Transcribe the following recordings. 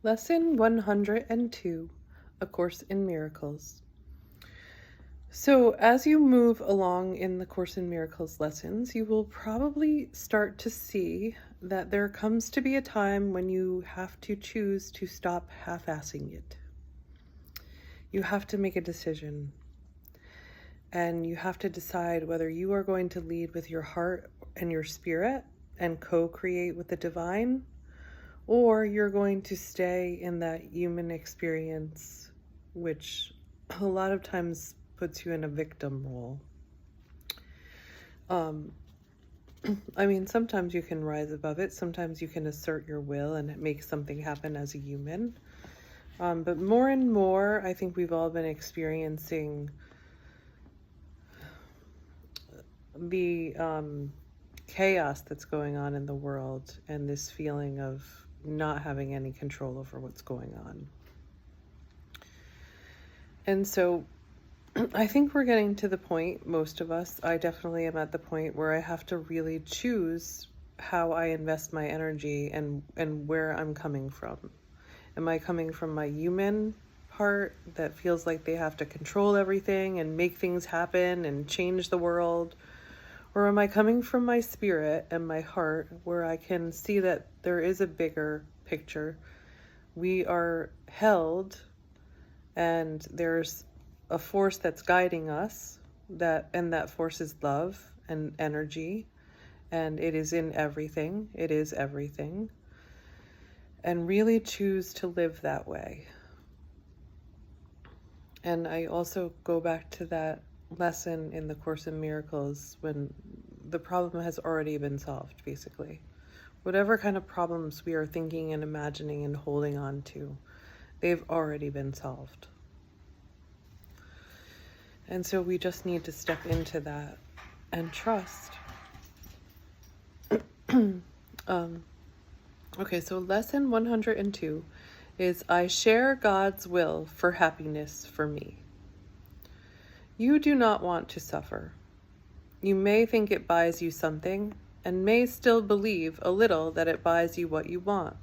Lesson 102, A Course in Miracles. So, as you move along in the Course in Miracles lessons, you will probably start to see that there comes to be a time when you have to choose to stop half-assing it. You have to make a decision, and you have to decide whether you are going to lead with your heart and your spirit and co-create with the divine, or you're going to stay in that human experience, which a lot of times puts you in a victim role. Sometimes you can rise above it. Sometimes you can assert your will and make something happen as a human. But more and more, I think we've all been experiencing the chaos that's going on in the world and this feeling of not having any control over what's going on. And so I think we're getting to the point, most of us, I definitely am at the point where I have to really choose how I invest my energy and where I'm coming from. Am I coming from my human part that feels like they have to control everything and make things happen and change the world? Or am I coming from my spirit and my heart where I can see that there is a bigger picture? We are held and there's a force that's guiding us, and that force is love and energy, and it is in everything. It is everything. And really choose to live that way. And I also go back to that lesson in the Course in Miracles when the problem has already been solved, basically. Whatever kind of problems we are thinking and imagining and holding on to, they've already been solved. And so we just need to step into that and trust. Okay, so lesson 102 is I share God's will for happiness for me. You do not want to suffer. You may think it buys you something, and may still believe a little that it buys you what you want.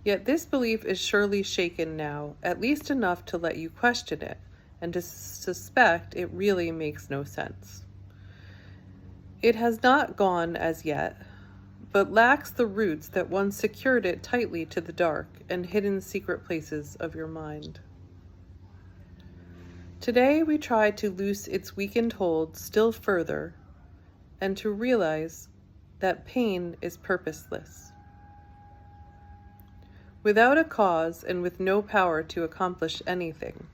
Yet this belief is surely shaken now, at least enough to let you question it, and to suspect it really makes no sense. It has not gone as yet, but lacks the roots that once secured it tightly to the dark and hidden secret places of your mind. Today we try to loose its weakened hold still further and to realize that pain is purposeless. Without a cause and with no power to accomplish anything.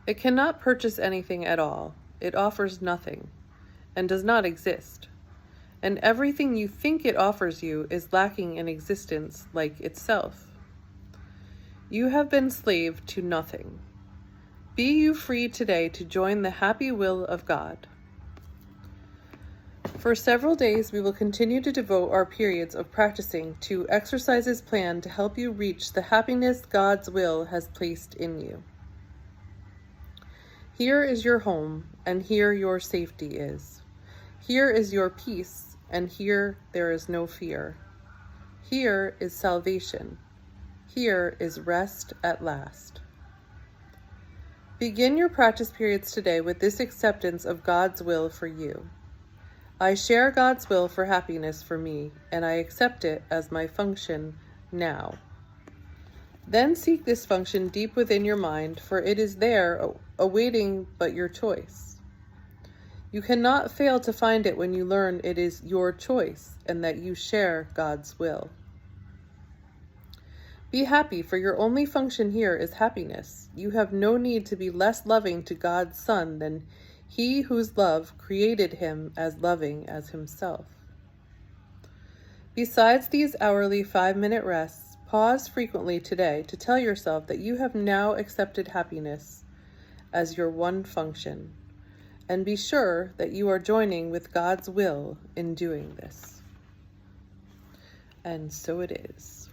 It cannot purchase anything at all. It offers nothing and does not exist. And everything you think it offers you is lacking in existence like itself. You have been slave to nothing. Be you free today to join the happy will of God. For several days, we will continue to devote our periods of practicing to exercises planned to help you reach the happiness God's will has placed in you. Here is your home, and here your safety is. Here is your peace, and here there is no fear. Here is salvation. Here is rest at last. Begin your practice periods today with this acceptance of God's will for you. I share God's will for happiness for me, and I accept it as my function now. Then seek this function deep within your mind, for it is there awaiting but your choice. You cannot fail to find it when you learn it is your choice and that you share God's will. Be happy, for your only function here is happiness. You have no need to be less loving to God's Son than He whose love created him as loving as himself. Besides these hourly 5-minute rests, pause frequently today to tell yourself that you have now accepted happiness as your one function, and be sure that you are joining with God's will in doing this. And so it is.